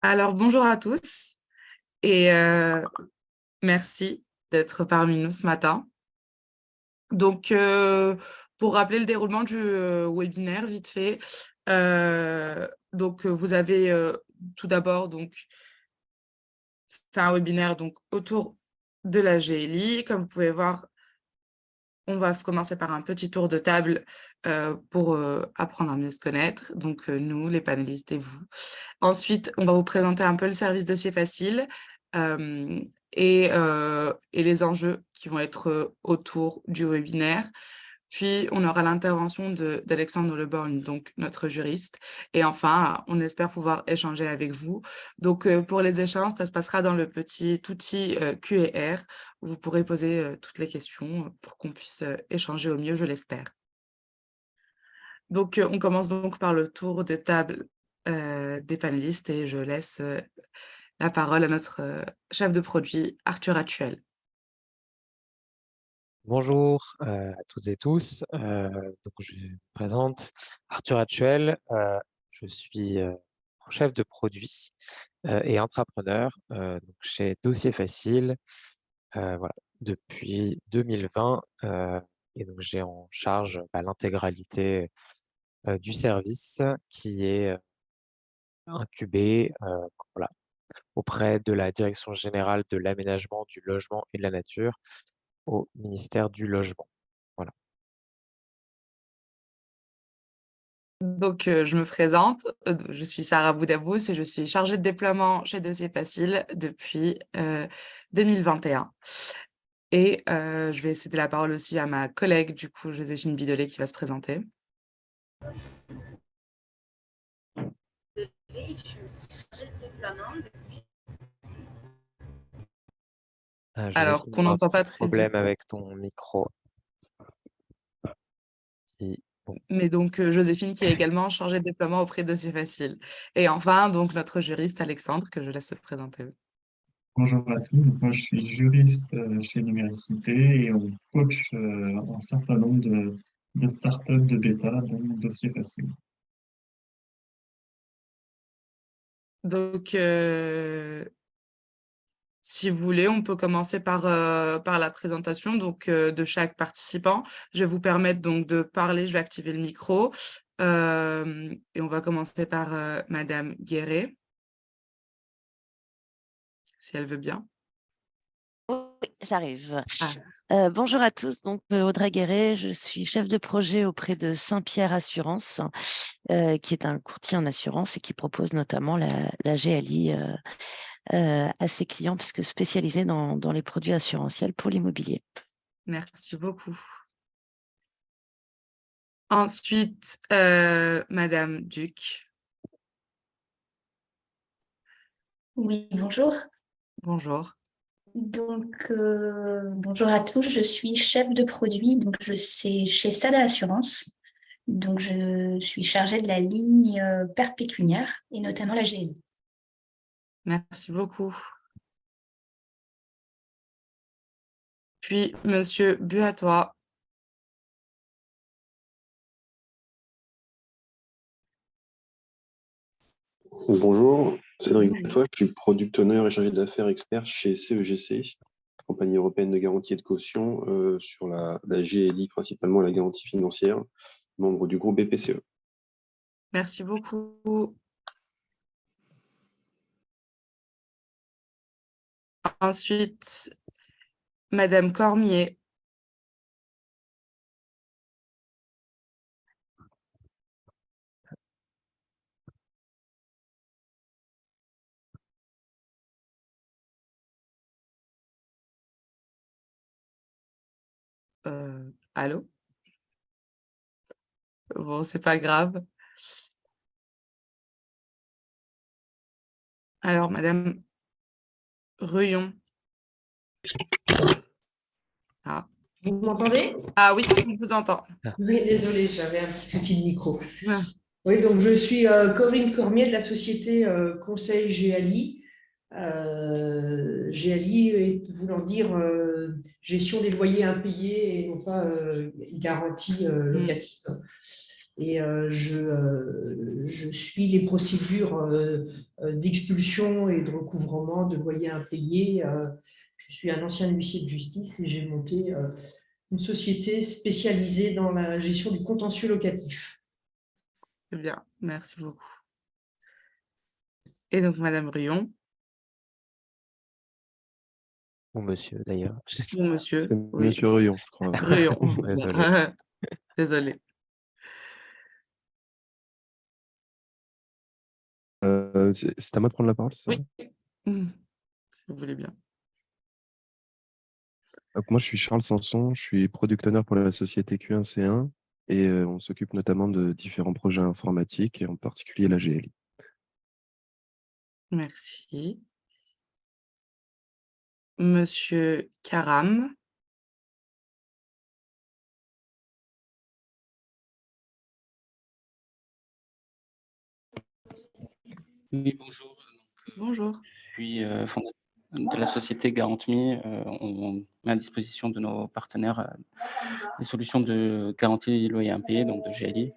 Alors, bonjour à tous et merci d'être parmi nous ce matin. Donc, pour rappeler le déroulement du webinaire, vite fait, vous avez tout d'abord, c'est un webinaire autour de la GLI. Comme vous pouvez voir, on va commencer par un petit tour de table pour apprendre à mieux se connaître, donc nous, les panélistes et vous. Ensuite, on va vous présenter un peu le service Dossier Facile euh, et les enjeux qui vont être autour du webinaire. Puis, on aura l'intervention d'Alexandre Leborgne, donc notre juriste. Et enfin, on espère pouvoir échanger avec vous. Donc, pour les échanges, ça se passera dans le petit outil Q&R où vous pourrez poser toutes les questions pour qu'on puisse échanger au mieux, je l'espère. Donc, on commence donc par le tour de table des panélistes et je laisse la parole à notre chef de produit, Arthur Actuel. Bonjour à toutes et tous. Je me présente Arthur Actuel. Je suis chef de produit et entrepreneur chez Dossier Facile voilà, depuis 2020. Et donc, j'ai en charge l'intégralité du service qui est incubé voilà, auprès de la Direction générale de l'aménagement, du logement et de la nature au ministère du Logement. Voilà. Donc, je me présente, je suis Sarah Boudabous et je suis chargée de déploiement chez Dossier Facile depuis 2021. Et je vais céder la parole aussi à ma collègue, du coup, Joséphine Bidolet, qui va se présenter. Je suis chargée de déploiement depuis. Alors, Joséphine, qu'on tu as un n'entend petit pas très bien. problème avec ton micro. Bon. Mais donc, Joséphine, qui est également chargée de déploiement auprès de Dossier Facile. Et enfin, donc, notre juriste, Alexandre, que je laisse se présenter. Bonjour à tous, moi je suis juriste chez Numéricité et on coach un certain nombre de startups de bêta, dont Dossier Facile. Donc, si vous voulez, on peut commencer par la présentation de chaque participant. Je vais vous permettre donc de parler, je vais activer le micro. Et on va commencer par Madame Guéret, si elle veut bien. Oui, j'arrive. Ah, Bonjour à tous, donc Audrey Guéret, je suis chef de projet auprès de Saint-Pierre Assurance, qui est un courtier en assurance et qui propose notamment la GLI à ses clients, puisque spécialisé dans les produits assurantiels pour l'immobilier. merci beaucoup. Ensuite, Madame Duc. Oui, bonjour. Bonjour. Donc, bonjour à tous. Je suis chef de produit. Donc, je suis chez Sada Assurance. Donc, je suis chargée de la ligne perte pécuniaire et notamment la GLI. Merci beaucoup. Puis, Monsieur Buatois. Bonjour, Cédric Butois, je suis product owner et chargé d'affaires expert chez CEGC, Compagnie européenne de garantie et de caution, sur la GLI, principalement la garantie financière, membre du groupe BPCE. Merci beaucoup. Ensuite, Madame Cormier. Allô? Bon, c'est pas grave. Alors, Madame Reuillon. Ah. Vous m'entendez? Ah oui, on vous entend. Oui, désolée, j'avais un petit souci de micro. Ah. Oui, donc je suis Corinne Cormier de la société Conseil GALI. GALI voulant dire gestion des loyers impayés et non pas garantie locative. et je suis les procédures d'expulsion et de recouvrement de loyers impayés. Je suis un ancien huissier de justice et j'ai monté une société spécialisée dans la gestion du contentieux locatif. Très bien, merci beaucoup. Et donc, Madame Rion, Ou monsieur d'ailleurs. ou Monsieur, C'est oui, Monsieur Ruyon, je crois. Rion. Désolé. Désolée. C'est à moi de prendre la parole, c'est ça? Oui, si vous voulez bien. Donc, moi, je suis Charles Sanson, je suis product owner pour la société Q1C1 et on s'occupe notamment de différents projets informatiques et en particulier la GLI. Merci. Monsieur Karam. Oui, bonjour. Bonjour. Je suis fondateur de la société Garantie. On met à disposition de nos partenaires des solutions de garantie loyer impayé, donc de GLI.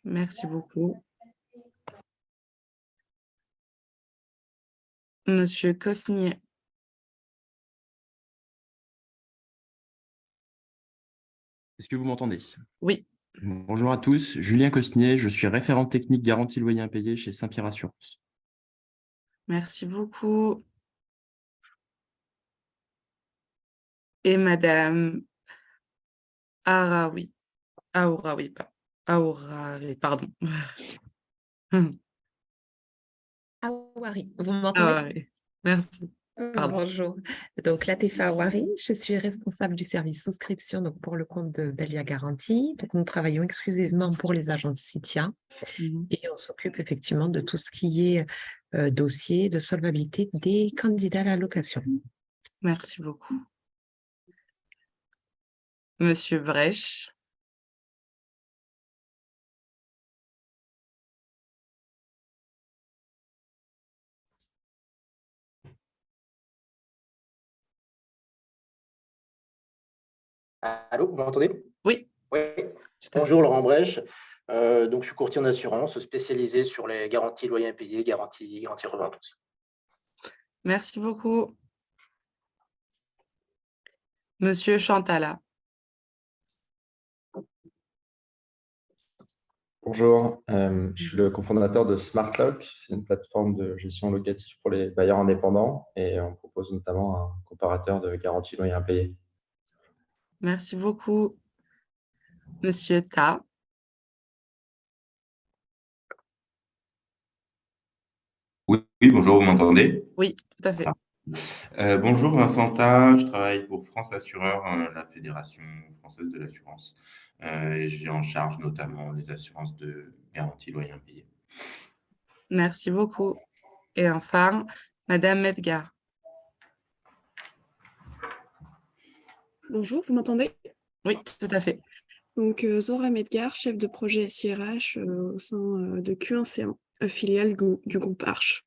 Merci beaucoup. Monsieur Cosnier. Est-ce que vous m'entendez? Oui, Bonjour à tous, Julien Cosnier, je suis référent technique garantie loyer impayé chez Saint-Pierre Assurance. merci beaucoup. Et Madame Araoui. Aouraoui, pardon. Awari, vous m'entendez? Aouraoui. Merci. Pardon. Bonjour. Donc, Latifa Awari, je suis responsable du service souscription donc pour le compte de Belia Garantie. Donc, nous travaillons exclusivement pour les agences Citia et on s'occupe effectivement de tout ce qui est dossier de solvabilité des candidats à la location. Merci beaucoup. Monsieur Brèche. Allô, vous m'entendez? Oui, Oui. tout à fait. Bonjour, Laurent Brèche. Donc, je suis courtier en assurance spécialisé sur les garanties loyers impayés, garantie revente aussi. Merci beaucoup. Monsieur Chantala. Bonjour, je suis le cofondateur de SmartLock. C'est une plateforme de gestion locative pour les bailleurs indépendants et on propose notamment un comparateur de garantie loyer impayé. Merci beaucoup. Monsieur Ta. Oui, bonjour, vous m'entendez? Oui, tout à fait. Bonjour Vincentin, je travaille pour France Assureur, la Fédération française de l'assurance. Et j'ai en charge notamment les assurances de garantie loyer impayé. Merci beaucoup. Et enfin, Madame Medgar. Bonjour, vous m'entendez? Oui, tout à fait. Donc, Zora Medgar, chef de projet SIRH au sein de Q1C1, filiale du groupe Arche.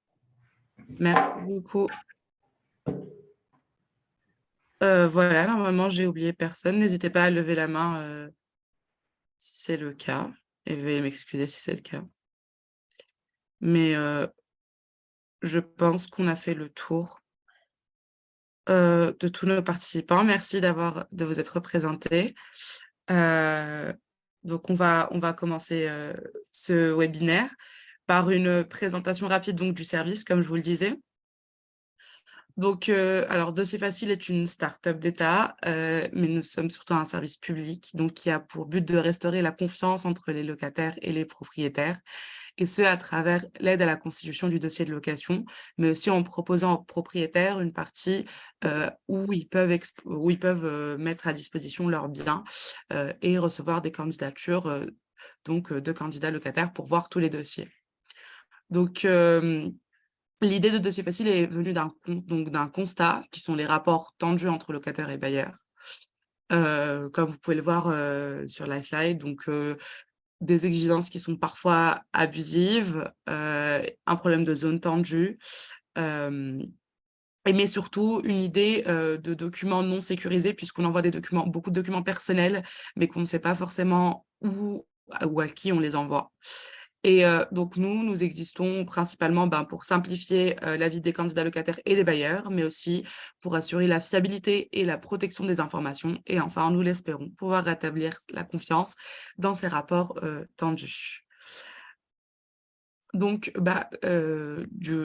Merci beaucoup. Voilà, normalement, j'ai oublié personne. N'hésitez pas à lever la main si c'est le cas. Et veuillez m'excuser si c'est le cas. Mais je pense qu'on a fait le tour de tous nos participants. Merci de vous être présentés. Donc, on va commencer ce webinaire par une présentation rapide donc, du service, comme je vous le disais. Donc, alors, Dossier Facile est une start-up d'État, mais nous sommes surtout un service public donc, qui a pour but de restaurer la confiance entre les locataires et les propriétaires, et ce, à travers l'aide à la constitution du dossier de location, mais aussi en proposant aux propriétaires une partie où ils peuvent mettre à disposition leurs biens et recevoir des candidatures donc, de candidats locataires pour voir tous les dossiers. Donc, l'idée de Dossier Facile est venue d'un constat, qui sont les rapports tendus entre locataires et bailleurs. Comme vous pouvez le voir sur la slide, donc des exigences qui sont parfois abusives, un problème de zone tendue, mais surtout une idée de documents non sécurisés, puisqu'on envoie beaucoup de documents personnels, mais qu'on ne sait pas forcément où ou à qui on les envoie. Et donc nous existons principalement pour simplifier la vie des candidats locataires et des bailleurs, mais aussi pour assurer la fiabilité et la protection des informations. Et enfin, nous l'espérons, pouvoir rétablir la confiance dans ces rapports tendus. Donc,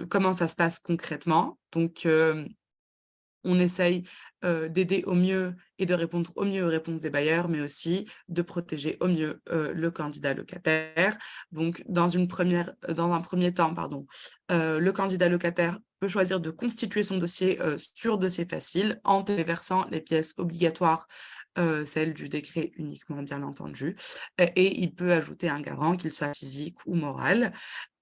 comment ça se passe concrètement? Donc, on essaye d'aider au mieux et de répondre au mieux aux réponses des bailleurs, mais aussi de protéger au mieux le candidat locataire. Donc, dans un premier temps, le candidat locataire peut choisir de constituer son dossier sur dossier facile en téléversant les pièces obligatoires, celles du décret uniquement, bien entendu, et il peut ajouter un garant, qu'il soit physique ou moral,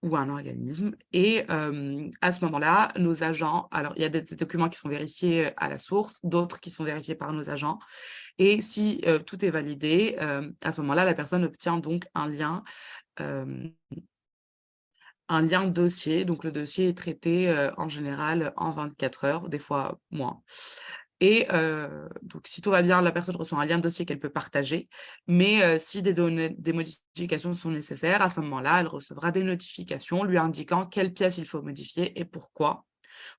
ou un organisme. Et à ce moment-là, nos agents, alors il y a des documents qui sont vérifiés à la source, d'autres qui sont vérifiés par nos agents. Et si tout est validé, à ce moment-là, la personne obtient donc un lien dossier. Donc le dossier est traité en général en 24 heures, des fois moins. Et donc si tout va bien, la personne reçoit un lien dossier qu'elle peut partager. Mais si des modifications sont nécessaires, à ce moment-là, elle recevra des notifications lui indiquant quelles pièces il faut modifier et pourquoi,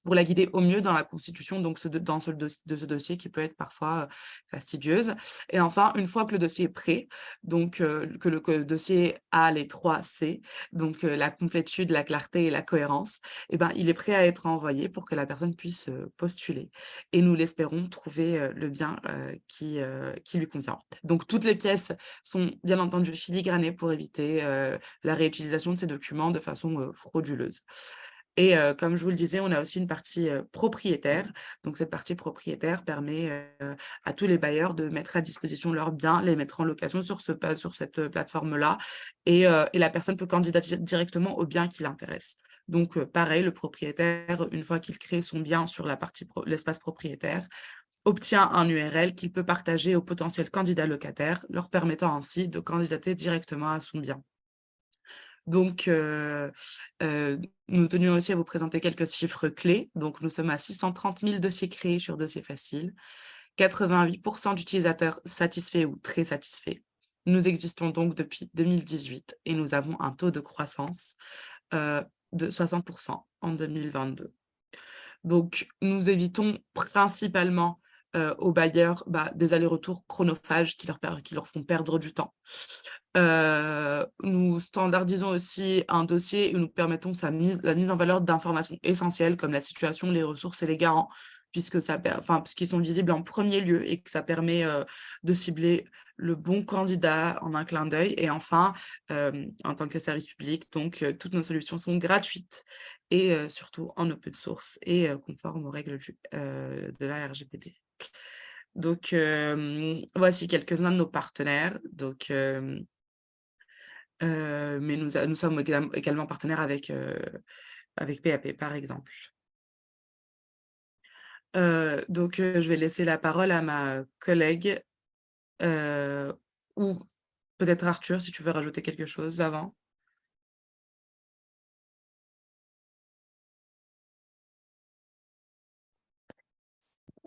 pour la guider au mieux dans la constitution donc de ce dossier qui peut être parfois fastidieuse. Et enfin, une fois que le dossier est prêt, donc que le dossier a les 3 C, donc la complétude, la clarté et la cohérence, et ben, il est prêt à être envoyé pour que la personne puisse postuler. Et nous l'espérons trouver le bien qui lui convient. Donc toutes les pièces sont bien entendu filigranées pour éviter la réutilisation de ces documents de façon frauduleuse. Et comme je vous le disais, on a aussi une partie propriétaire. Donc cette partie propriétaire permet à tous les bailleurs de mettre à disposition leurs biens, les mettre en location sur cette plateforme-là, et la personne peut candidater directement au bien qui l'intéresse. Donc pareil, le propriétaire, une fois qu'il crée son bien sur l'espace propriétaire, obtient un URL qu'il peut partager aux potentiels candidats locataires, leur permettant ainsi de candidater directement à son bien. Donc, nous tenions aussi à vous présenter quelques chiffres clés. Donc, nous sommes à 630 000 dossiers créés sur Dossier Facile, 88% d'utilisateurs satisfaits ou très satisfaits. Nous existons donc depuis 2018 et nous avons un taux de croissance de 60% en 2022. Donc, nous évitons principalement aux bailleurs des allers-retours chronophages qui leur font perdre du temps. Nous standardisons aussi un dossier et nous permettons la mise en valeur d'informations essentielles comme la situation, les ressources et les garants, puisqu'ils sont visibles en premier lieu et que ça permet de cibler le bon candidat en un clin d'œil. Et enfin, en tant que service public, donc toutes nos solutions sont gratuites et surtout en open source et conformes aux règles de la RGPD. Donc, voici quelques-uns de nos partenaires. Donc, mais nous sommes également partenaires avec PAP, par exemple. Donc, je vais laisser la parole à ma collègue, ou peut-être Arthur, si tu veux rajouter quelque chose avant.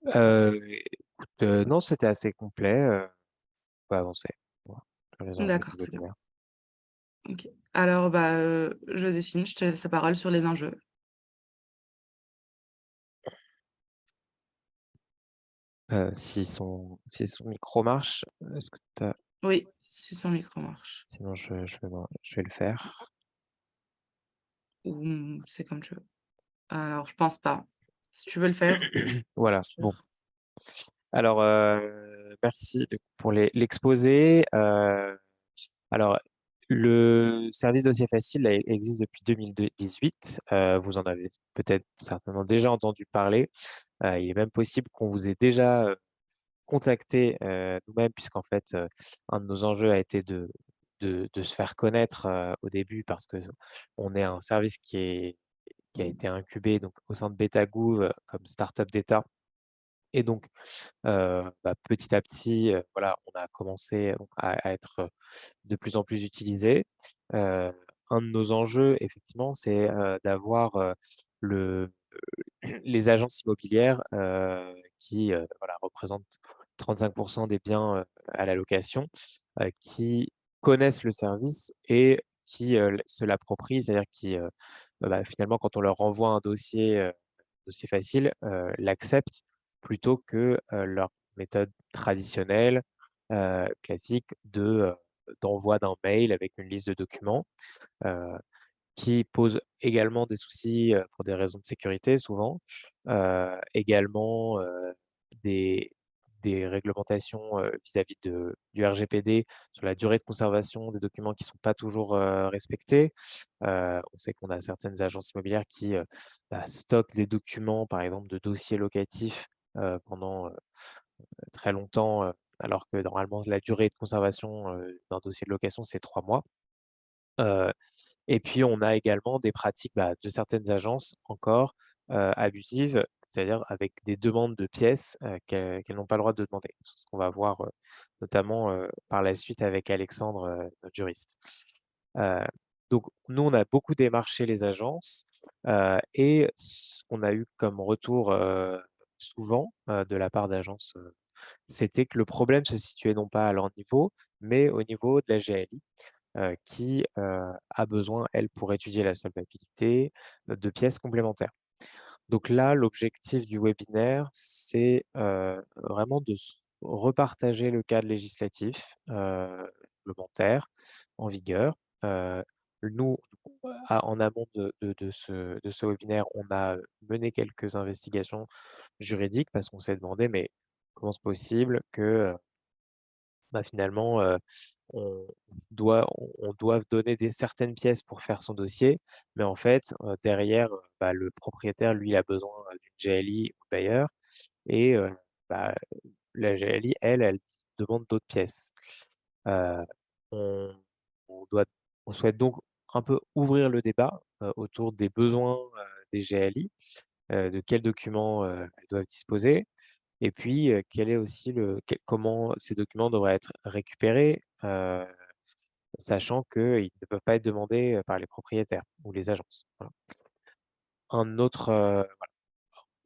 Écoute, non, c'était assez complet. On peut avancer. Voilà, sur les enjeux D'accord, du très bien. webinaire. OK. Alors, Joséphine, je te laisse la parole sur les enjeux. Si son micro marche, est-ce que tu as... Oui, si son micro marche. Sinon, je vais le faire. Ou c'est comme tu veux. Alors, je pense pas. Si tu veux le faire. Voilà, Sûr. bon. Alors, merci pour l'exposé. Alors, le service dossier facile existe depuis 2018. Vous en avez peut-être certainement déjà entendu parler. Il est même possible qu'on vous ait déjà contacté nous-mêmes, puisqu'en fait, un de nos enjeux a été de se faire connaître au début, parce qu'on est un service qui a été incubé donc, au sein de Betagoo comme startup d'État. Et donc, petit à petit, voilà, on a commencé à être de plus en plus utilisé. Un de nos enjeux, effectivement, c'est d'avoir le les agences immobilières qui voilà, représentent 35% des biens à la location, qui connaissent le service et qui se l'approprient, c'est-à-dire qui finalement, quand on leur renvoie un dossier facile, l'acceptent plutôt que leur méthode traditionnelle, classique d'envoi d'un mail avec une liste de documents. Qui pose également des soucis, pour des raisons de sécurité souvent. Également, des réglementations, vis-à-vis du RGPD sur la durée de conservation des documents qui ne sont pas toujours, respectées. On sait qu'on a certaines agences immobilières qui, stockent des documents, par exemple de dossiers locatifs, pendant, très longtemps, alors que normalement la durée de conservation, d'un dossier de location, c'est 3 mois. Et puis, on a également des pratiques, de certaines agences encore, abusives, c'est-à-dire avec des demandes de pièces, qu'elles n'ont pas le droit de demander. C'est ce qu'on va voir, notamment, par la suite avec Alexandre, notre juriste. Heu, donc nous, on a beaucoup démarché les agences, et ce qu'on a eu comme retour, souvent, de la part d'agences, c'était que le problème se situait non pas à leur niveau, mais au niveau de la GALI qui, a besoin, elle, pour étudier la solvabilité, de pièces complémentaires. Donc là, l'objectif du webinaire, c'est, vraiment de se repartager le cadre législatif, réglementaire en vigueur. Nous, en amont de ce webinaire, on a mené quelques investigations juridiques parce qu'on s'est demandé: «Mais comment c'est possible que, finalement, on on doive donner certaines pièces pour faire son dossier, mais en fait, derrière, le propriétaire, lui, il a besoin, d'une GLI au bailleur et bah, la GLI, elle demande d'autres pièces. Heu, on on doit on souhaite donc un peu ouvrir le débat, autour des besoins, des GLI, de quels documents, elles doivent disposer et puis, quel est aussi comment ces documents devraient être récupérés, sachant qu'ils ne peuvent pas être demandés, par les propriétaires ou les agences. Voilà. Un autre,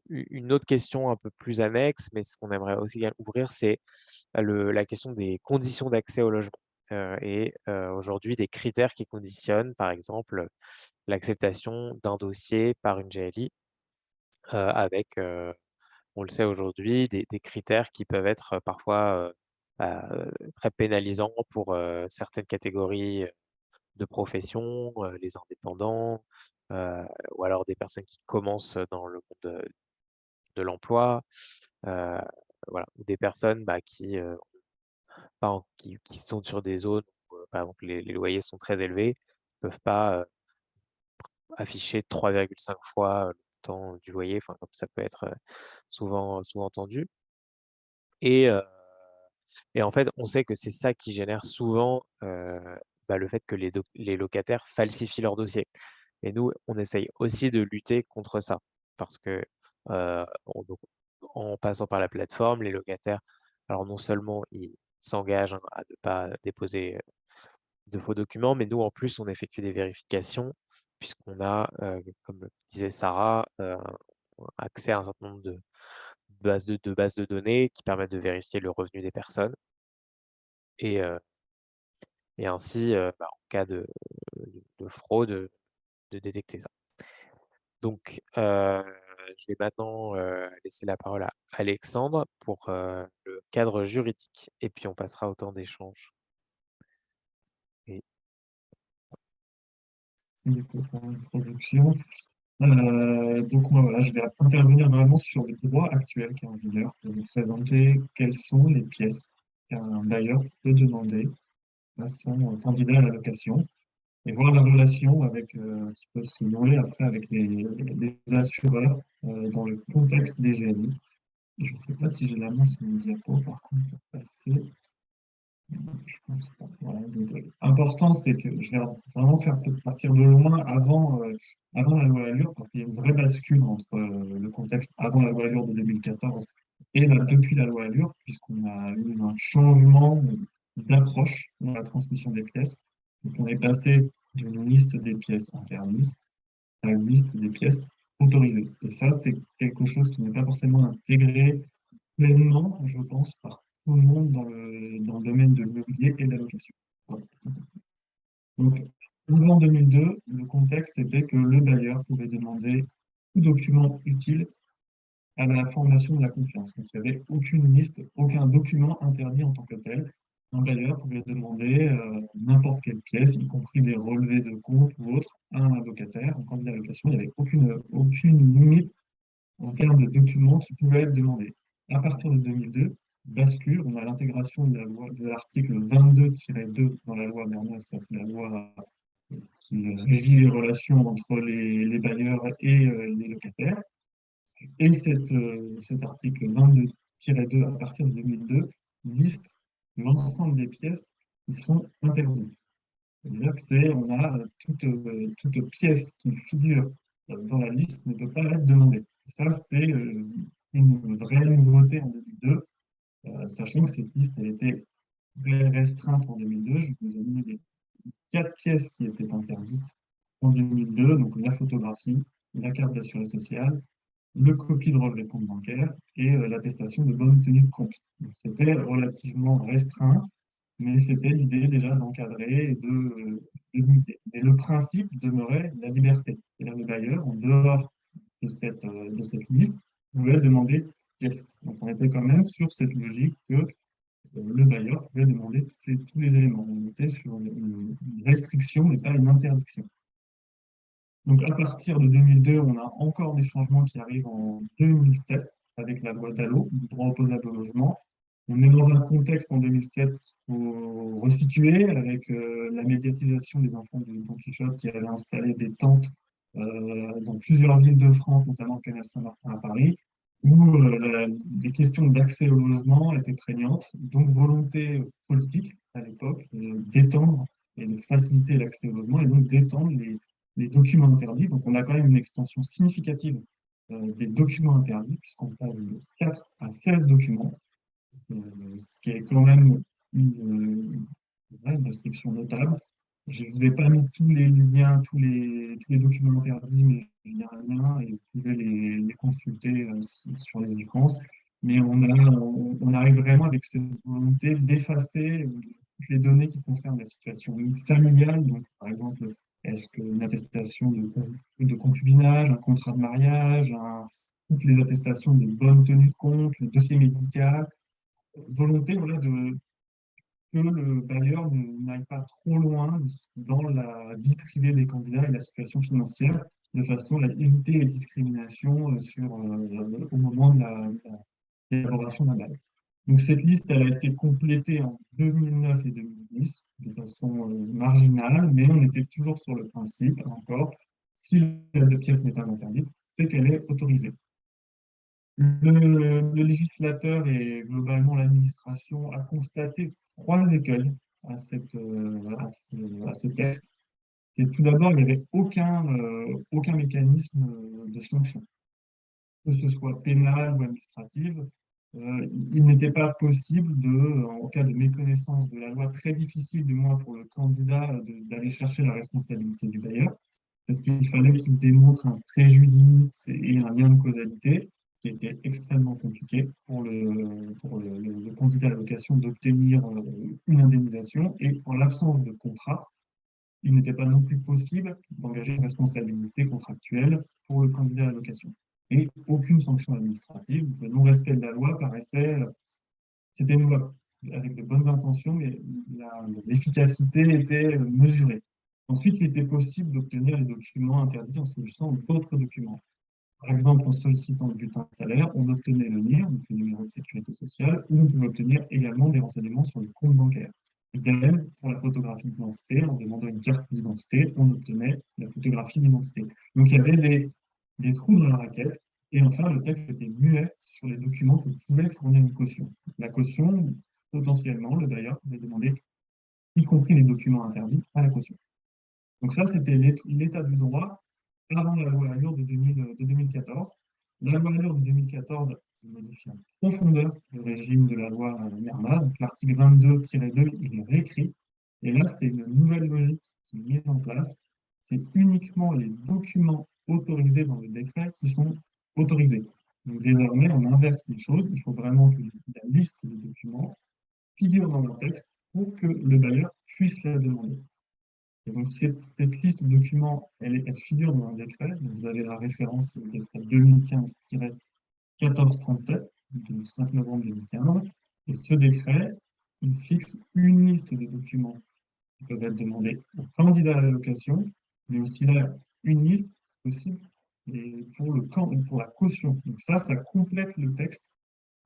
une autre question un peu plus annexe, mais ce qu'on aimerait aussi ouvrir, c'est la question des conditions d'accès au logement, aujourd'hui des critères qui conditionnent, par exemple, l'acceptation d'un dossier par une GLI, avec, on le sait aujourd'hui, des critères qui peuvent être parfois, très pénalisants pour, certaines catégories, de professions, les indépendants, ou alors des personnes qui commencent dans le monde, de l'emploi, heu, voilà, ou des personnes, qui, pas en qui sont sur des zones où, par exemple, les loyers sont très élevés, peuvent pas, afficher 3,5 fois, le montant du loyer, enfin, comme ça peut être, souvent entendu. Et en fait, on sait que c'est ça qui génère souvent, le fait que les locataires falsifient leurs dossiers et nous, on essaye aussi de lutter contre ça parce que, donc en passant par la plateforme, les locataires, alors non seulement ils s'engagent, hein, à ne pas déposer, de faux documents, mais nous, en plus, on effectue des vérifications puisqu'on a, comme disait Sarah, accès à un certain nombre de bases de données qui permettent de vérifier le revenu des personnes et ainsi, en cas de fraude, de détecter ça. Donc, je vais maintenant, laisser la parole à Alexandre pour, le cadre juridique et puis on passera au temps d'échange. Et Merci beaucoup pour l'introduction. Donc moi, voilà, je vais intervenir vraiment sur le droit actuel qui est en vigueur pour vous présenter quelles sont les pièces qu'un bailleur peut demander à son candidat à la location et voir la relation avec, qui peut se nouer après avec les assureurs dans le contexte des GLI. Je ne sais pas si j'ai la main sur mon diapo, par contre, pour passer. Je pense pas. Voilà, donc, important, c'est que je vais vraiment faire partir de loin avant la loi Allure, parce qu'il y a une vraie bascule entre le contexte avant la loi Allure de 2014 et depuis la loi Allure, puisqu'on a eu un changement d'approche dans la transmission des pièces. Donc, on est passé d'une liste des pièces interdites à une liste des pièces autorisé. Et ça, c'est quelque chose qui n'est pas forcément intégré pleinement, je pense, par tout le monde dans le domaine de l'immobilier et de la location. Voilà. Donc, en 2002, le contexte était que le bailleur pouvait demander tout document utile à la formation de la confiance. Donc, il n'y avait aucune liste, aucun document interdit en tant que tel. Un bailleur pouvait demander n'importe quelle pièce, y compris des relevés de compte ou autres, à un locataire, en candidat à location. Il n'y avait aucune limite en termes de documents qui pouvaient être demandés. À partir de 2002, bascule, on a l'intégration de l'article 22-2 dans la loi Bernas, ça c'est la loi qui régit les relations entre les bailleurs et les locataires. Et cet article 22-2, à partir de 2002, liste l'ensemble des pièces qui sont interdites. C'est-à-dire on a toute pièce qui figure dans la liste ne peut pas être demandée. Ça, c'est une vraie nouveauté en 2002, sachant que cette liste a été très restreinte en 2002. Je vous ai mis les 4 pièces qui étaient interdites en 2002, donc la photographie, la carte d'assurance sociale, le copie de relevé de compte bancaire et l'attestation de bonne tenue de compte. C'était relativement restreint, mais c'était l'idée déjà d'encadrer et de limiter. Et le principe demeurait la liberté. Et là, le bailleur, en dehors de cette liste, pouvait demander pièces. Donc on était quand même sur cette logique que le bailleur pouvait demander tous les éléments. On était sur une restriction et pas une interdiction. Donc, à partir de 2002, on a encore des changements qui arrivent en 2007 avec la loi DALO, du droit opposable au logement. On est dans un contexte en 2007 qu'il faut resituer avec la médiatisation des enfants de Don Quichotte qui avaient installé des tentes dans plusieurs villes de France, notamment le canal Saint-Martin à Paris, où des questions d'accès au logement étaient prégnantes. Donc, volonté politique à l'époque d'étendre et de faciliter l'accès au logement et donc d'étendre les documents interdits. Donc, on a quand même une extension significative des documents interdits, puisqu'on passe de 4 à 16 documents, ce qui est quand même une restriction notable. Je ne vous ai pas mis tous les liens, tous les documents interdits, mais il y a un lien et vous pouvez les consulter sur les écrans. Mais on arrive vraiment avec cette volonté d'effacer toutes les données qui concernent la situation familiale. Donc, par exemple, est-ce qu'une attestation de concubinage, un contrat de mariage, toutes les attestations de bonne tenue de compte, le dossier médical, volonté voilà, que le bailleur n'aille pas trop loin dans la vie privée des candidats et la situation financière, de façon à éviter les discriminations au moment de l'élaboration d'un bail. Donc cette liste elle a été complétée en 2009 et 2010 de façon marginale, mais on était toujours sur le principe, encore, si la pièce n'est pas interdite, c'est qu'elle est autorisée. Le législateur et globalement l'administration a constaté 3 écueils à ce texte. Et tout d'abord, il n'y avait aucun mécanisme de sanction, que ce soit pénal ou administratif. Il n'était pas possible, en cas de méconnaissance de la loi, très difficile du moins pour le candidat, d'aller chercher la responsabilité du bailleur, parce qu'il fallait qu'il démontre un préjudice et un lien de causalité, qui était extrêmement compliqué pour le candidat à la location d'obtenir une indemnisation. Et en l'absence de contrat, il n'était pas non plus possible d'engager une responsabilité contractuelle pour le candidat à la location. Et aucune sanction administrative. Le non-respect de la loi paraissait, c'était une loi avec de bonnes intentions, mais l'efficacité était mesurée. Ensuite, il était possible d'obtenir les documents interdits en sollicitant d'autres documents. Par exemple, en sollicitant le bulletin de salaire, on obtenait le NIR, donc le numéro de sécurité sociale, ou on pouvait obtenir également des renseignements sur le compte bancaire. Idem pour la photographie d'identité, en demandant une carte d'identité, on obtenait la photographie d'identité. Donc il y avait des trous dans la raquette. Et enfin, le texte était muet sur les documents que pouvait fournir une caution. La caution, potentiellement, le bailleur pouvait demander, y compris les documents interdits, à la caution. Donc ça, c'était l'état du droit avant la loi Allure de 2014. La loi Allure de 2014 modifie en profondeur le régime de la loi NERMA. Donc l'article 22-2, il est réécrit. Et là, c'est une nouvelle logique qui est mise en place. C'est uniquement les documents autorisés dans le décret qui sont autorisés. Donc désormais, on inverse les choses. Il faut vraiment que la liste des documents figure dans le texte pour que le bailleur puisse la demander. Et donc cette liste de documents, elle figure dans un décret. Donc, vous avez la référence au décret 2015-1437 du 5 novembre 2015. Et ce décret, il fixe une liste de documents qui peuvent être demandés aux candidats à l'allocation, mais aussi là, une liste aussi pour la caution. Donc ça complète le texte.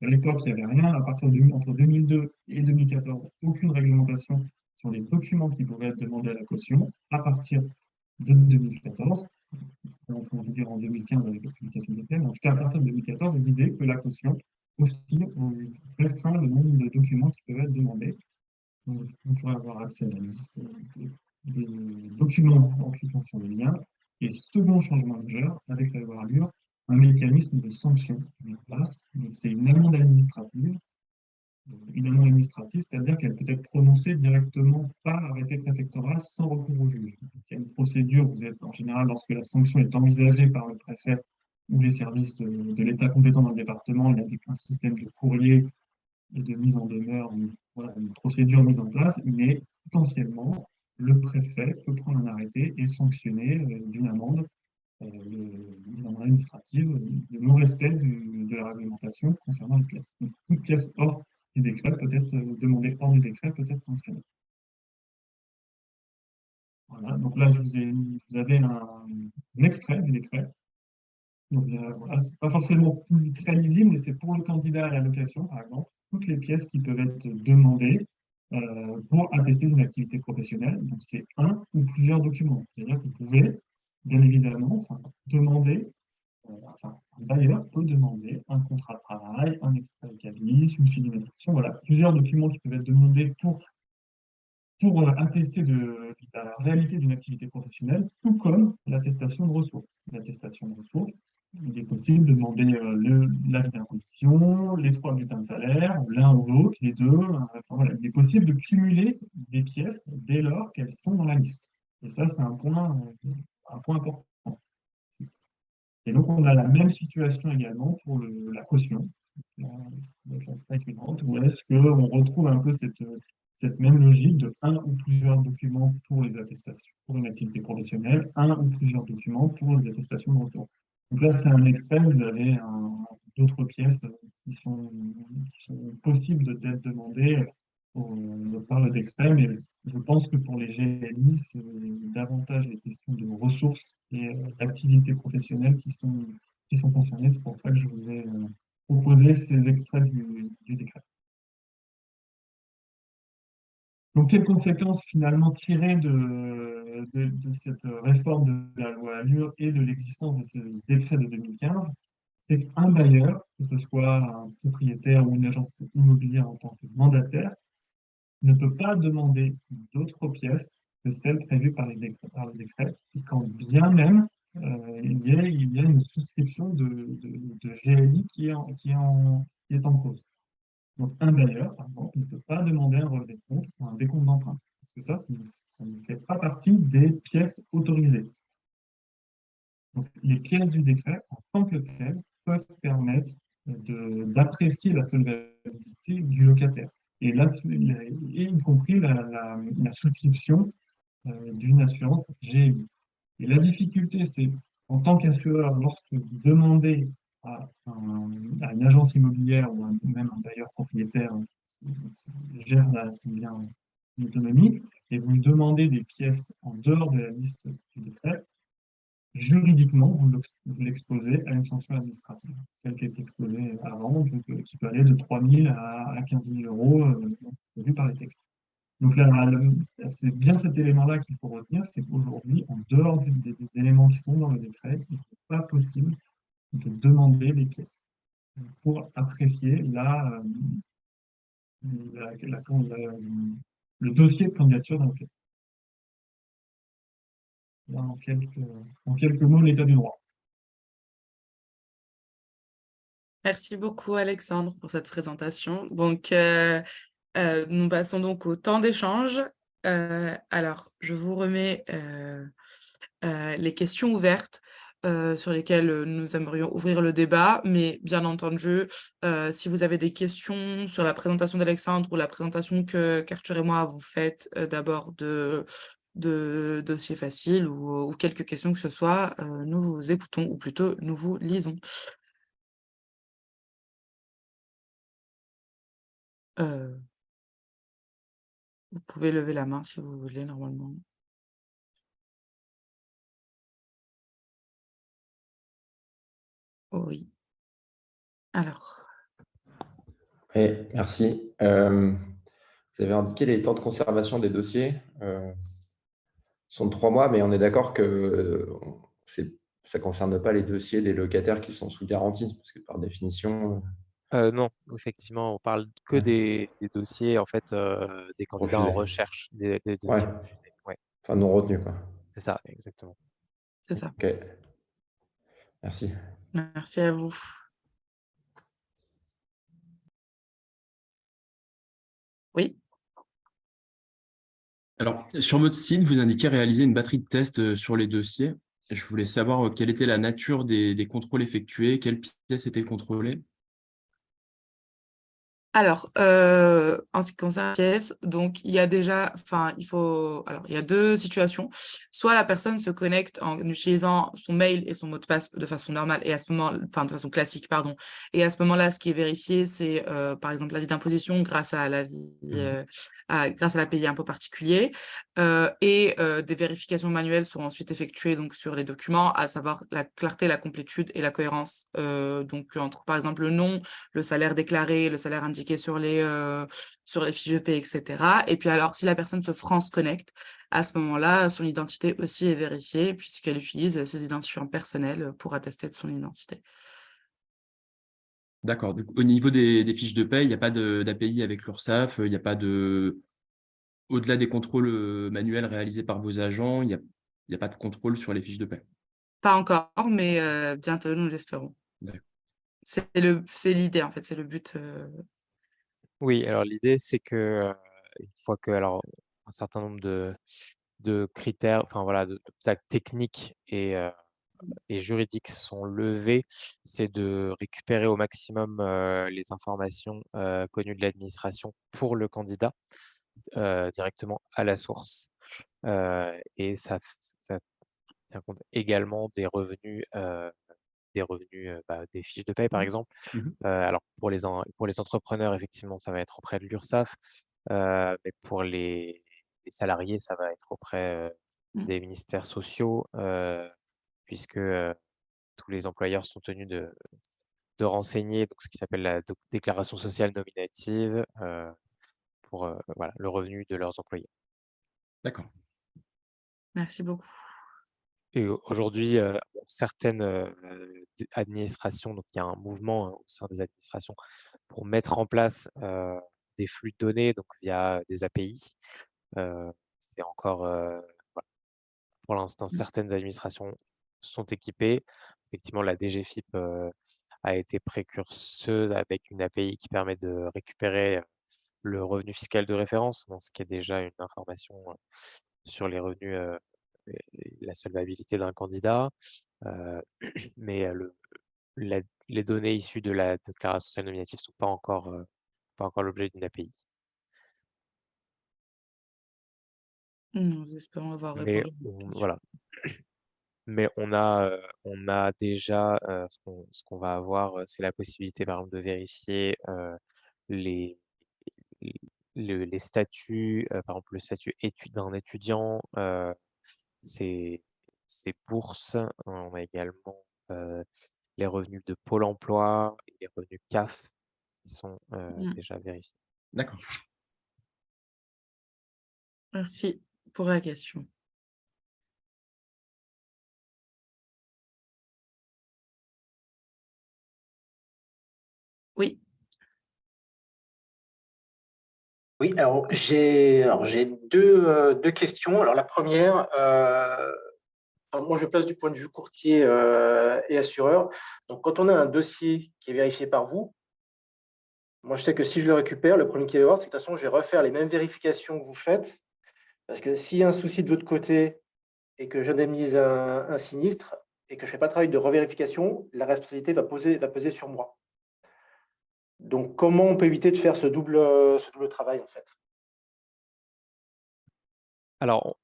À l'époque, il n'y avait rien, entre 2002 et 2014, aucune réglementation sur les documents qui pouvaient être demandés à la caution. À partir de 2014, on va dire en 2015 avec la publication des thèmes, en tout cas à partir de 2014, l'idée que la caution aussi restreint le nombre de documents qui peuvent être demandés. Donc, on pourrait avoir accès à la liste des documents en cliquant sur le lien. Et second changement majeur, avec la loi Allure, un mécanisme de sanction mis en place. C'est une amende administrative. Une amende administrative, c'est-à-dire qu'elle peut être prononcée directement par arrêté préfectoral sans recours au juge. Donc, il y a une procédure, vous êtes en général, lorsque la sanction est envisagée par le préfet ou les services de l'État compétent dans le département, il y a un système de courrier et de mise en demeure, voilà, une procédure mise en place, mais potentiellement, le préfet peut prendre un arrêté et sanctionner d'une amende administrative de non-respect de la réglementation concernant les pièces. Donc, toute pièce hors du décret peut être demandée hors du décret, peut être sanctionnée. Voilà, donc là, vous avez un extrait du décret. Donc, voilà, c'est pas forcément très lisible, mais c'est pour le candidat à l'allocation, par exemple, toutes les pièces qui peuvent être demandées pour attester d'une activité professionnelle. Donc, c'est un ou plusieurs documents. C'est-à-dire que vous pouvez, bien évidemment, demander, un bailleur peut demander un contrat de travail, un extrait de cabis, une fiche d'immatriculation, voilà, plusieurs documents qui peuvent être demandés pour attester de la réalité d'une activité professionnelle, tout comme l'attestation de ressources. L'attestation de ressources, il est possible de demander l'avis d'imposition, les 3 bulletins de salaire, l'un ou l'autre, les deux. Enfin, voilà, il est possible de cumuler des pièces dès lors qu'elles sont dans la liste. Et ça, c'est un point important. Et donc, on a la même situation également pour la caution. La slide suivante, où est-ce qu'on retrouve un peu cette même logique de un ou plusieurs documents pour les attestations, pour une activité professionnelle, un ou plusieurs documents pour les attestations de retour. Donc là, c'est un extrait, vous avez d'autres pièces qui sont possibles d'être demandées par le décret, mais je pense que pour les GLI, c'est davantage les questions de ressources et d'activités professionnelles qui sont concernées. C'est pour ça que je vous ai proposé ces extraits du décret. Donc, quelles conséquences finalement tirées de cette réforme de la loi Allure et de l'existence de ce décret de 2015? C'est qu'un bailleur, que ce soit un propriétaire ou une agence immobilière en tant que mandataire, ne peut pas demander d'autres pièces que celles prévues par le décret, quand bien même il y a une souscription de GLI qui est en cause. Donc, un bailleur, par exemple, ne peut pas demander un relevé de compte ou un décompte d'emprunt, parce que ça ne fait pas partie des pièces autorisées. Donc, les pièces du décret, en tant que telles, peuvent permettre d'apprécier la solvabilité du locataire, et y compris la souscription d'une assurance GLI. Et la difficulté, c'est en tant qu'assureur, lorsque vous demandez à une agence immobilière ou même un bailleur propriétaire qui gère son bien en autonomie, et vous lui demandez des pièces en dehors de la liste du décret, juridiquement, vous l'exposez à une sanction administrative, celle qui est exposée avant, donc, qui peut aller de 3 000 à 15 000 euros prévus par les textes. Donc là, c'est bien cet élément-là qu'il faut retenir, c'est qu'aujourd'hui, en dehors des éléments qui sont dans le décret, il n'est pas possible de demander les pièces pour apprécier le dossier de candidature d'un pièce. Là, en quelques mots, l'état du droit. Merci beaucoup, Alexandre, pour cette présentation. Donc, nous passons donc au temps d'échange. Alors, je vous remets les questions ouvertes. sur lesquels nous aimerions ouvrir le débat. Mais bien entendu, si vous avez des questions sur la présentation d'Alexandre ou la présentation qu'Arthur et moi vous faites d'abord de dossiers faciles ou quelques questions que ce soit, nous vous écoutons ou plutôt nous vous lisons. Vous pouvez lever la main si vous voulez normalement. Oui. Alors. Oui, merci. Vous avez indiqué les temps de conservation des dossiers sont de 3 mois, mais on est d'accord que ça ne concerne pas les dossiers des locataires qui sont sous garantie, parce que par définition, Non, effectivement, on parle que Ouais. des dossiers, en fait, des candidats en refusés. recherche, des Ouais. dossiers refusés. Ouais, Enfin, non retenus, quoi. c'est ça, exactement. C'est ça. Ok. Merci. Merci à vous. Oui. Alors, sur votre site, vous indiquez réaliser une batterie de tests sur les dossiers. Je voulais savoir quelle était la nature des contrôles effectués, quelles pièces étaient contrôlées. Alors, en ce qui concerne la pièce, donc il y a déjà, enfin, il y a 2 situations. Soit la personne se connecte en utilisant son mail et son mot de passe de façon normale et à ce moment, enfin de façon classique, pardon. Et à ce moment-là, ce qui est vérifié, c'est par exemple l'avis d'imposition grâce à grâce à l'API impôt particulier. Des vérifications manuelles sont ensuite effectuées donc sur les documents, à savoir la clarté, la complétude et la cohérence. Donc entre par exemple le nom, le salaire déclaré, le salaire indiqué sur les fiches de paie, etc. Et puis alors, si la personne se France Connect, à ce moment-là, son identité aussi est vérifiée puisqu'elle utilise ses identifiants personnels pour attester de son identité. D'accord. Donc, au niveau des fiches de paie, il n'y a pas d'API avec l'URSSAF, il n'y a pas de... Au-delà des contrôles manuels réalisés par vos agents, il n'y a pas de contrôle sur les fiches de paie. Pas encore, mais bientôt, nous l'espérons. D'accord. C'est l'idée, en fait, c'est le but. Oui, alors l'idée, c'est que une fois que alors, un certain nombre de critères, enfin voilà, d'obstacles techniques et juridiques sont levés, c'est de récupérer au maximum les informations connues de l'administration pour le candidat directement à la source. Et ça tient compte également des revenus, des fiches de paie, par exemple. Mmh. Alors pour les entrepreneurs, effectivement, ça va être auprès de l'URSSAF, mais pour les salariés, ça va être auprès des ministères sociaux, puisque tous les employeurs sont tenus de renseigner donc, ce qui s'appelle la déclaration sociale nominative pour voilà, le revenu de leurs employés. D'accord. Merci beaucoup. Et aujourd'hui, certaines administrations, donc il y a un mouvement au sein des administrations pour mettre en place des flux de données donc via des API. C'est encore, voilà, pour l'instant, certaines administrations sont équipées. Effectivement, la DGFiP a été précurseuse avec une API qui permet de récupérer le revenu fiscal de référence, donc ce qui est déjà une information sur les revenus et la solvabilité d'un candidat. Mais les données issues de la déclaration sociale nominative ne sont pas encore l'objet d'une API. Nous espérons avoir Mais répondu à votre question. voilà. Mais on a déjà, ce qu'on va avoir, c'est la possibilité, par exemple, de vérifier les les statuts, par exemple, le statut d'un étudiant, ses bourses. On a également les revenus de Pôle emploi et les revenus CAF qui sont déjà vérifiés. D'accord. Merci pour la question. Oui. Oui, alors j'ai 2 questions. Alors la première, moi je place du point de vue courtier et assureur. Donc quand on a un dossier qui est vérifié par vous, moi je sais que si je le récupère, le problème qu'il va y avoir, c'est que de toute façon je vais refaire les mêmes vérifications que vous faites. Parce que s'il y a un souci de votre côté et que j'indemnise un sinistre, et que je ne fais pas de travail de revérification, la responsabilité va peser sur moi. Donc, comment on peut éviter de faire ce double travail, en fait? Alors,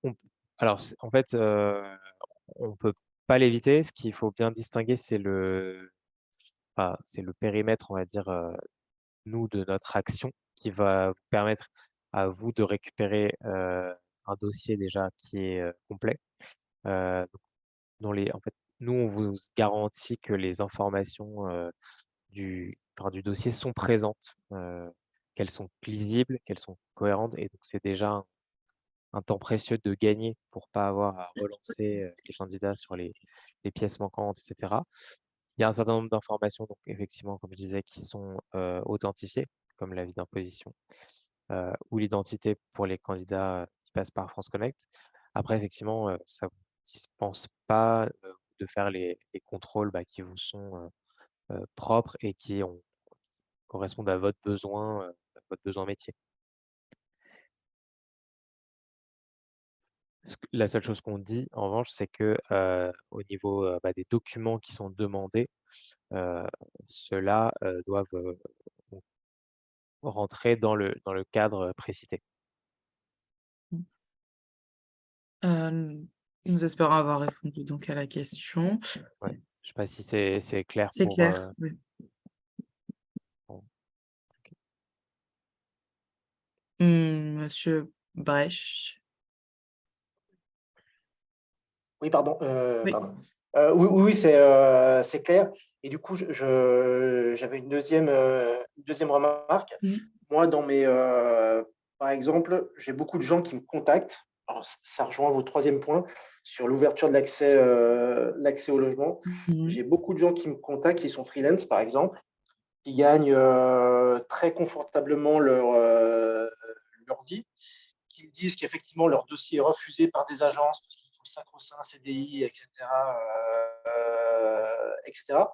en fait, on ne peut pas l'éviter. Ce qu'il faut bien distinguer, c'est le périmètre, on va dire, nous, de notre action qui va vous permettre à vous de récupérer, un dossier déjà qui est, complet. Donc en fait, nous, on vous garantit que les informations, du dossier sont présentes, qu'elles sont lisibles, qu'elles sont cohérentes et donc c'est déjà un temps précieux de gagner pour pas avoir à relancer, les candidats sur les pièces manquantes et cetera. Il y a un certain nombre d'informations, donc effectivement, comme je disais, qui sont, authentifiées, comme l'avis d'imposition, ou l'identité pour les candidats, qui passent par France Connect. Après, effectivement, ça ne vous dispense pas, de faire les contrôles, qui vous sont, propres et qui correspondent à votre besoin métier. La seule chose qu'on dit, en revanche, c'est que, au niveau, des documents qui sont demandés, ceux-là, doivent, donc rentrer dans le cadre, précité. Nous espérons avoir répondu donc à la question. Ouais, je sais pas si c'est clair C'est pour, clair, oui. bon, OK. Monsieur Brèche? Oui, pardon. Oui. Pardon. Oui, c'est clair. Et du coup, j'avais une deuxième remarque. Moi, par exemple, j'ai beaucoup de gens qui me contactent. Alors, ça rejoint votre troisième point sur l'ouverture de l'accès au logement. J'ai beaucoup de gens qui me contactent, qui sont freelance, par exemple, qui gagnent très confortablement leur vie, qui me disent qu'effectivement, leur dossier est refusé par des agences parce qu'il faut le sacro-saint CDI, etc., etc.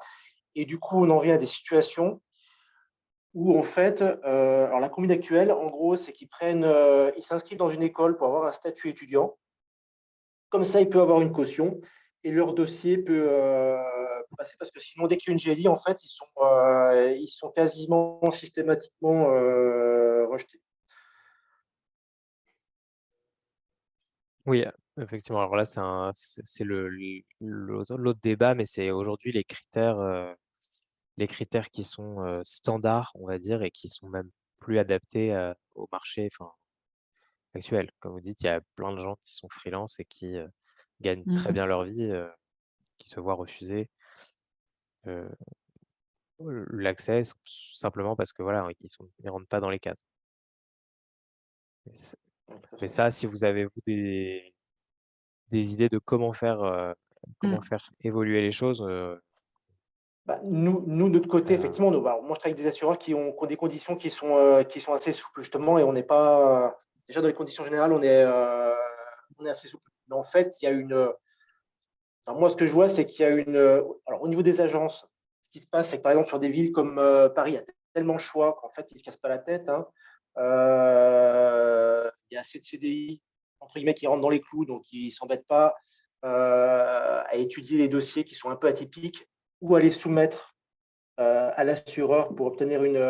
Et du coup, on en vient à des situations où, en fait, alors la commune actuelle, en gros, c'est qu'ils s'inscrivent dans une école pour avoir un statut étudiant. Comme ça, ils peuvent avoir une caution et leur dossier peut passer parce que sinon, dès qu'il y a une GLI, en fait, ils sont quasiment systématiquement rejetés. Oui, effectivement. Alors là, c'est l'autre débat, mais c'est aujourd'hui les critères qui sont, standards, on va dire, et qui sont même plus adaptés, au marché, actuel. Comme vous dites, il y a plein de gens qui sont freelance et qui, gagnent très bien leur vie, qui se voient refuser, heu, l'accès simplement parce que voilà, ils rentrent pas dans les cases. Mais ça, si vous avez vous des idées de comment faire évoluer les choses, Nous, de notre côté, effectivement, moi, je travaille avec des assureurs qui ont des conditions qui sont assez souples, justement, et on n'est pas. Déjà, dans les conditions générales, on est assez souple. Mais en fait, il y a moi, ce que je vois, c'est qu'il y a alors, au niveau des agences, ce qui se passe, c'est que par exemple, sur des villes comme Paris, il y a tellement de choix qu'en fait, ils ne se cassent pas la tête. Hein. Il y a assez de CDI, entre guillemets, qui rentrent dans les clous, donc ils ne s'embêtent pas à étudier les dossiers qui sont un peu atypiques ou à les soumettre à l'assureur pour obtenir une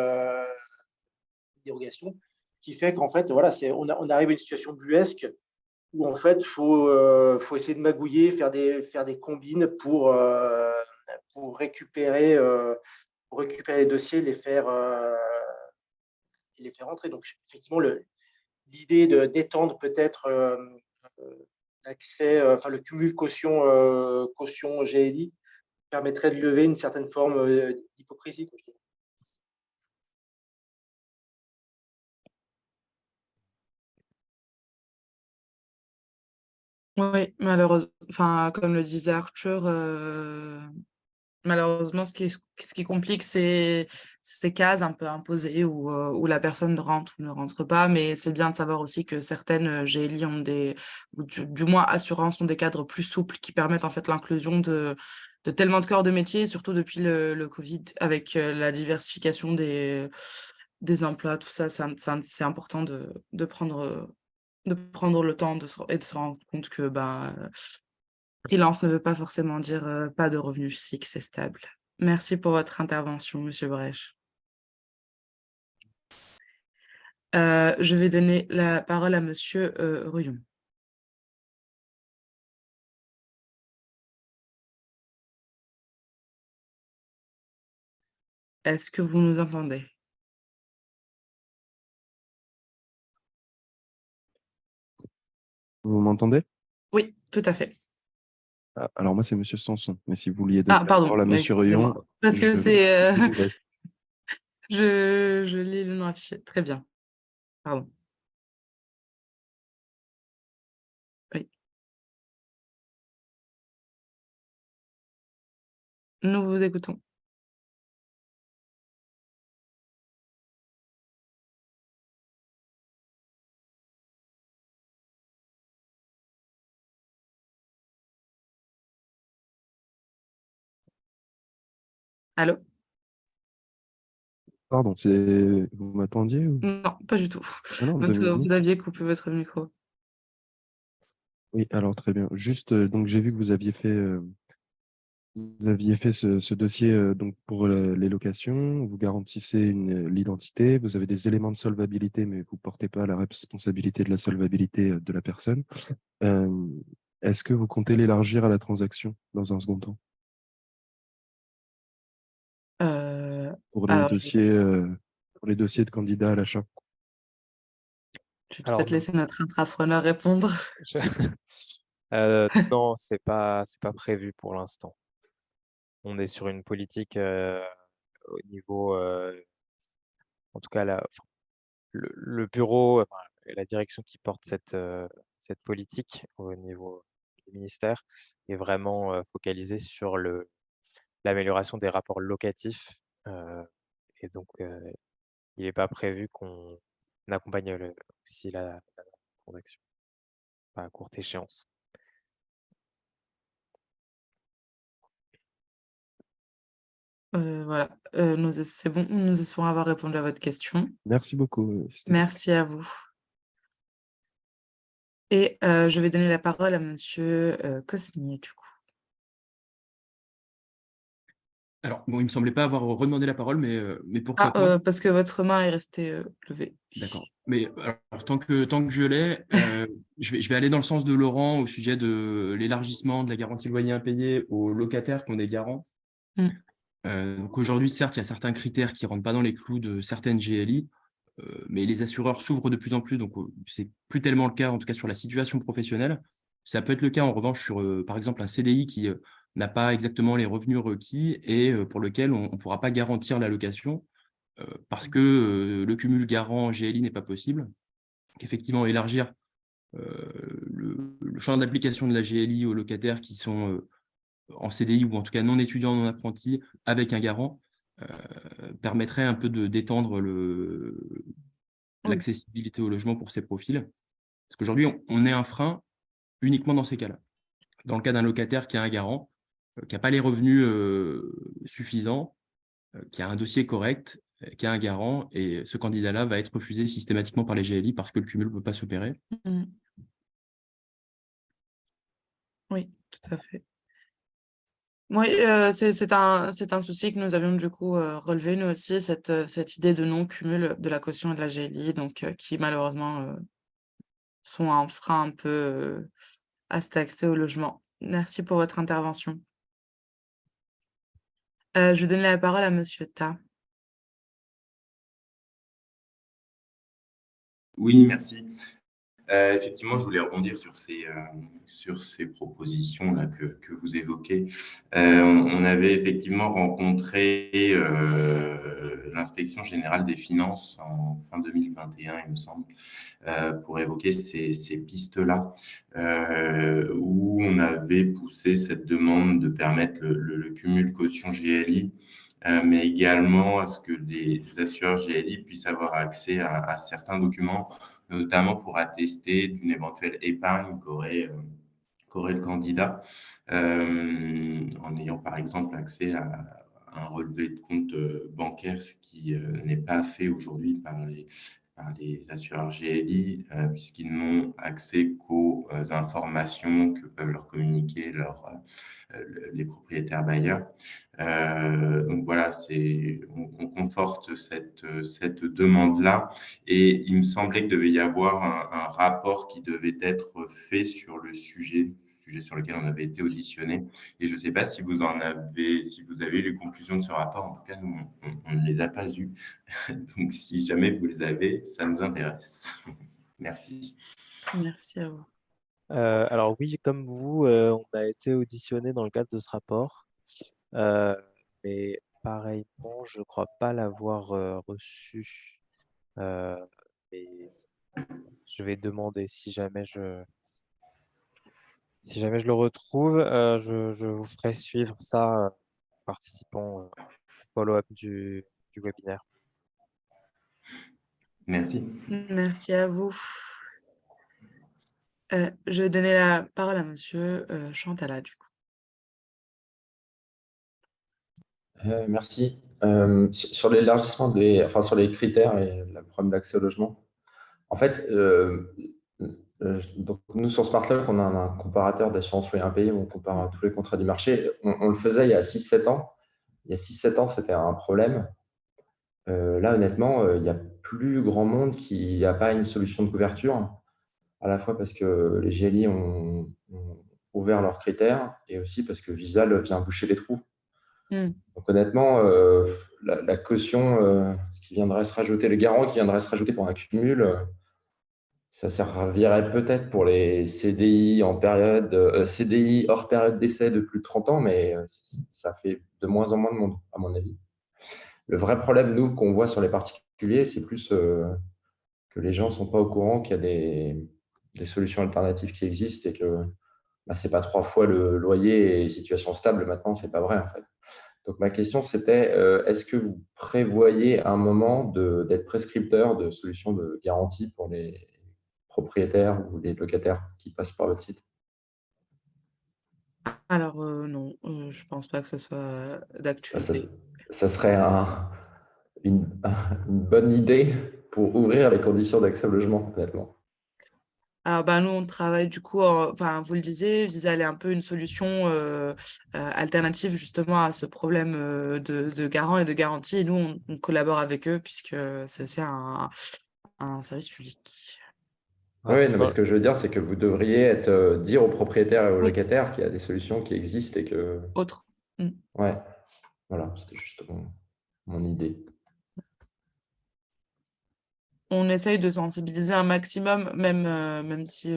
dérogation, qui fait qu'en fait, voilà, on arrive à une situation buesque où en fait, faut essayer de magouiller, faire des combines pour récupérer les dossiers, les faire rentrer. Donc effectivement, l'idée d'étendre peut-être l'accès, le cumul caution GLI permettrait de lever une certaine forme d'hypocrisie. Oui, comme le disait Arthur, malheureusement, ce qui complique, c'est ces cases un peu imposées où la personne rentre ou ne rentre pas. Mais c'est bien de savoir aussi que certaines GLI ont ou du moins assurances, ont des cadres plus souples qui permettent en fait l'inclusion de tellement de corps de métier, surtout depuis le Covid, avec la diversification des emplois, tout ça. C'est important de prendre le temps et de se rendre compte que freelance ne veut pas forcément dire pas de revenus fixes et stables. Merci pour votre intervention, Monsieur Brèche. Je vais donner la parole à Monsieur Rouillon. Est-ce que vous nous entendez? Vous m'entendez? Oui, tout à fait. Ah, alors moi, c'est Monsieur Sanson. Mais si vous vouliez donner Ah, la pardon, parole à Monsieur Ruyon, excusez-moi. Parce que je vous laisse. je lis le nom affiché. Très bien. Pardon. Oui. Nous vous écoutons. Allô? Pardon, vous m'attendiez ou... Non, pas du tout. Ah non, vous avez mis... Vous aviez coupé votre micro. Oui, alors très bien. Juste, donc j'ai vu que vous aviez fait ce dossier donc pour les locations. Vous garantissez l'identité. Vous avez des éléments de solvabilité, mais vous ne portez pas la responsabilité de la solvabilité de la personne. Est-ce que vous comptez l'élargir à la transaction dans un second temps pour les Alors, dossiers, de candidats à l'achat? je vais Alors, peut-être laisser notre intrapreneur répondre. non, c'est pas prévu pour l'instant. On est sur une politique au niveau, en tout cas, le bureau, enfin, et la direction qui porte cette politique au niveau du ministère est vraiment focalisée sur l'amélioration des rapports locatifs. Et donc, il n'est pas prévu qu'on accompagne aussi la transaction à courte échéance. Voilà, c'est bon, nous espérons avoir répondu à votre question. Merci beaucoup. Merci à vous. Et je vais donner la parole à Monsieur Cosnier, du coup. Alors, bon, il ne me semblait pas avoir redemandé la parole, mais pourquoi pas? Parce que votre main est restée levée. D'accord. Mais alors, tant que je l'ai, je vais aller dans le sens de Laurent au sujet de l'élargissement de la garantie loyer impayé aux locataires qui ont des garants. Donc aujourd'hui, certes, il y a certains critères qui ne rentrent pas dans les clous de certaines GLI, mais les assureurs s'ouvrent de plus en plus, donc c'est plus tellement le cas, en tout cas sur la situation professionnelle. Ça peut être le cas en revanche sur, par exemple, un CDI qui n'a pas exactement les revenus requis et pour lequel on ne pourra pas garantir la location parce que le cumul garant-GLI n'est pas possible. Effectivement, élargir le champ d'application de la GLI aux locataires qui sont en CDI ou en tout cas non étudiants, non apprentis, avec un garant, permettrait un peu d'étendre l'accessibilité au logement pour ces profils. Parce qu'aujourd'hui, on est un frein uniquement dans ces cas-là. Dans le cas d'un locataire qui a un garant, qui n'a pas les revenus suffisants, qui a un dossier correct, qui a un garant, et ce candidat-là va être refusé systématiquement par les GLI parce que le cumul ne peut pas s'opérer. Oui, tout à fait. Oui, c'est un souci que nous avions du coup relevé, nous aussi, cette idée de non-cumul de la caution et de la GLI, donc qui malheureusement sont un frein un peu à cet accès au logement. Merci pour votre intervention. Je vais donner la parole à Monsieur Ta. Oui, merci. Effectivement, je voulais rebondir sur ces propositions-là que vous évoquez. On avait effectivement rencontré l'inspection générale des finances en fin 2021, il me semble, pour évoquer ces pistes-là, où on avait poussé cette demande de permettre le cumul caution GLI, mais également à ce que les assureurs GLI puissent avoir accès à certains documents, notamment pour attester d'une éventuelle épargne qu'aurait le candidat, en ayant par exemple accès à un relevé de compte bancaire, ce qui n'est pas fait aujourd'hui par les assureurs GLI, puisqu'ils n'ont accès qu'aux informations que peuvent leur communiquer les propriétaires bailleurs. Donc voilà, on conforte cette demande-là, et il me semblait qu'il devait y avoir un rapport qui devait être fait sur le sujet sur lequel on avait été auditionné. Et je ne sais pas si vous avez eu les conclusions de ce rapport. En tout cas, nous, on ne les a pas eues. Donc, si jamais vous les avez, ça nous intéresse. Merci. Merci à vous. Alors oui, comme vous, on a été auditionné dans le cadre de ce rapport, mais pareillement, je ne crois pas l'avoir reçu. Et je vais demander si jamais je le retrouve, je vous ferai suivre ça, participant au follow-up du webinaire. Merci. Merci à vous. Je vais donner la parole à monsieur Chantala, du coup. Merci. Sur l'élargissement sur les critères et le problème d'accès au logement, en fait, donc nous sur SmartLock, on a un comparateur d'assurance loyer impayé où on compare tous les contrats du marché. On le faisait il y a 6-7 ans. Il y a 6-7 ans, c'était un problème. Là, honnêtement, il n'y a plus grand monde qui n'a pas une solution de couverture, à la fois parce que les GLI ont ouvert leurs critères et aussi parce que Visal vient boucher les trous. Donc honnêtement, la caution qui viendrait se rajouter, le garant qui viendrait se rajouter pour un cumul, ça servirait peut-être pour les CDI CDI hors période d'essai de plus de 30 ans, mais ça fait de moins en moins de monde, à mon avis. Le vrai problème, nous, qu'on voit sur les particuliers, c'est plus que les gens ne sont pas au courant qu'il y a des solutions alternatives qui existent et que ce n'est pas 3 fois le loyer et situation stable. Maintenant, ce n'est pas vrai, en fait. Donc, ma question, c'était, est-ce que vous prévoyez à un moment d'être prescripteur de solutions de garantie pour les propriétaires ou les locataires qui passent par votre site? Alors, non, je ne pense pas que ce soit d'actualité. Ça serait une bonne idée pour ouvrir les conditions d'accès au logement, honnêtement. Alors, nous, on travaille du coup, vous le disiez, Visal est un peu une solution alternative justement à ce problème de garant et de garantie. Et nous, on collabore avec eux puisque c'est aussi un service public. Oui, mais ce que je veux dire, c'est que vous devriez dire aux propriétaires et aux locataires qu'il y a des solutions qui existent et que… Autre. Ouais, voilà, c'était juste mon idée. On essaye de sensibiliser un maximum, même si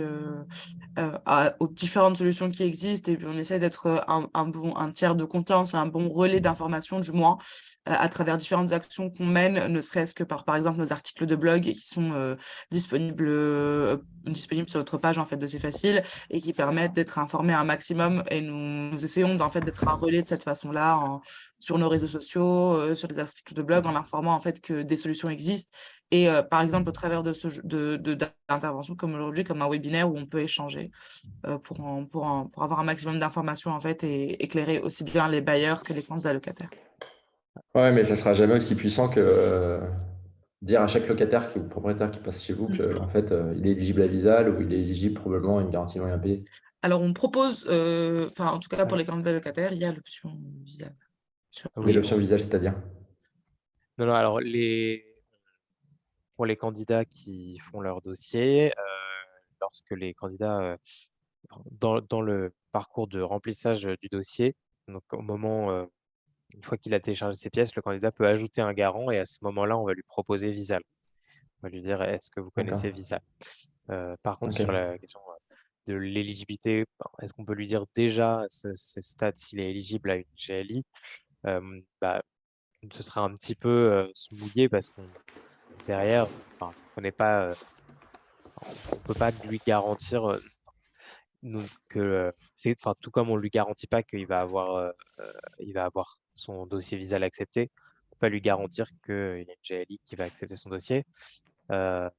aux différentes solutions qui existent, et puis on essaye d'être un tiers de confiance, un bon relais d'information, du moins, à travers différentes actions qu'on mène, ne serait-ce que par exemple, nos articles de blog qui sont disponibles sur notre page, en fait, de C'est Facile, et qui permettent d'être informés un maximum, et nous essayons, en fait, d'être un relais de cette façon-là, sur nos réseaux sociaux, sur les articles de blog, en informant, en fait, que des solutions existent. Et par exemple, au travers d'interventions comme aujourd'hui, comme un webinaire où on peut échanger pour avoir un maximum d'informations, en fait, et éclairer aussi bien les bailleurs que les candidats locataires. Ouais, mais ça ne sera jamais aussi puissant que dire à chaque locataire ou propriétaire qui passe chez vous qu'en fait, il est éligible à Visal ou il est éligible probablement à une garantie loyer impayé. Alors, on propose, en tout cas pour les candidats locataires, il y a l'option Visal. Oui, l'option Visal, c'est-à-dire? Non, alors pour les candidats qui font leur dossier, lorsque les candidats, dans le parcours de remplissage du dossier, donc au moment, une fois qu'il a téléchargé ses pièces, le candidat peut ajouter un garant et à ce moment-là, on va lui proposer Visal. On va lui dire, est-ce que vous connaissez Visal? Par contre, sur la question de l'éligibilité, est-ce qu'on peut lui dire déjà à ce stade s'il est éligible à une GLI? Ce sera un petit peu se mouiller parce qu'on derrière, on n'est pas, on peut pas lui garantir que tout comme on lui garantit pas qu'il va avoir son dossier Visal accepté, on peut pas lui garantir qu'il y a une GLI qui va accepter son dossier. On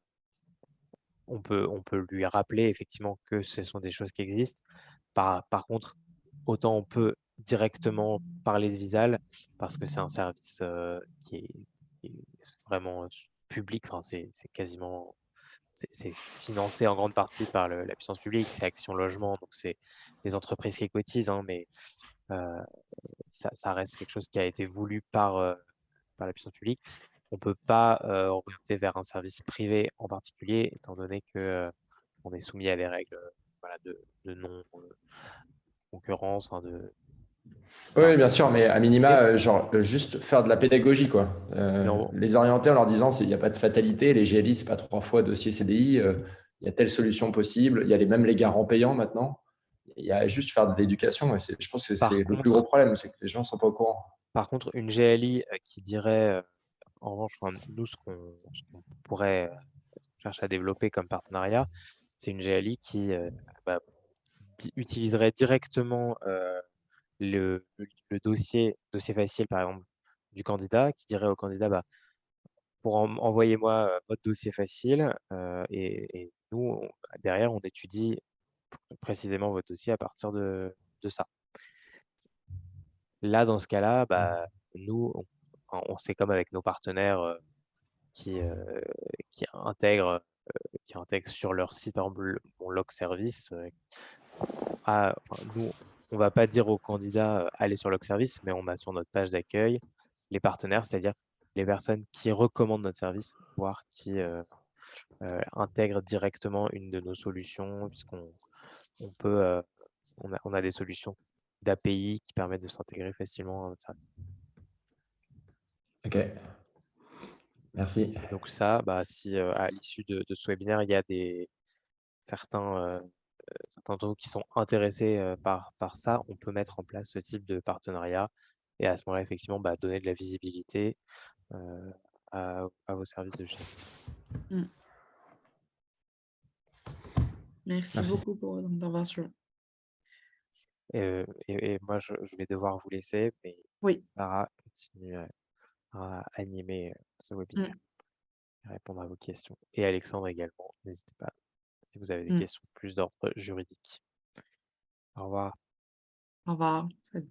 peut lui rappeler effectivement que ce sont des choses qui existent. Par contre, autant on peut directement parler de Visal parce que c'est un service qui est vraiment public, enfin, c'est quasiment, c'est financé en grande partie par la puissance publique, c'est Action Logement, donc c'est les entreprises qui cotisent, hein, mais ça reste quelque chose qui a été voulu par la puissance publique. On ne peut pas orienter vers un service privé en particulier, étant donné que on est soumis à des règles voilà, de non-concurrence, enfin Oui, bien sûr, mais à minima, genre, juste faire de la pédagogie, quoi. Les orienter en leur disant il n'y a pas de fatalité, les GLI, c'est pas 3 fois dossier CDI, il y a telle solution possible, il y a même les garants payants maintenant. Il y a juste faire de l'éducation, et je pense que c'est le plus gros problème, c'est que les gens ne sont pas au courant. Par contre, une GLI qui dirait, en revanche, nous, ce qu'on pourrait chercher à développer comme partenariat, c'est une GLI qui utiliserait directement le dossier facile, par exemple, du candidat, qui dirait au candidat, envoyez-moi votre dossier facile, et nous, derrière, on étudie précisément votre dossier à partir de ça. Là, dans ce cas-là, nous, on sait comme avec nos partenaires qui intègrent sur leur site, par exemple, mon log service. Nous, on ne va pas dire aux candidats allez sur log service, mais on a sur notre page d'accueil les partenaires, c'est-à-dire les personnes qui recommandent notre service, voire qui intègrent directement une de nos solutions, puisqu'on peut, on a des solutions d'API qui permettent de s'intégrer facilement à notre service. Ok, merci. Donc ça, si à l'issue de ce webinaire, il y a certains d'entre vous qui sont intéressés par ça, on peut mettre en place ce type de partenariat et à ce moment-là, effectivement, donner de la visibilité à vos services de GLI. Merci beaucoup pour votre intervention. Et moi, je vais devoir vous laisser, mais Oui. Sarah continue à animer ce webinaire et répondre à vos questions. Et Alexandre également, n'hésitez pas si vous avez des questions plus d'ordre juridique. Au revoir. Au revoir. Salut.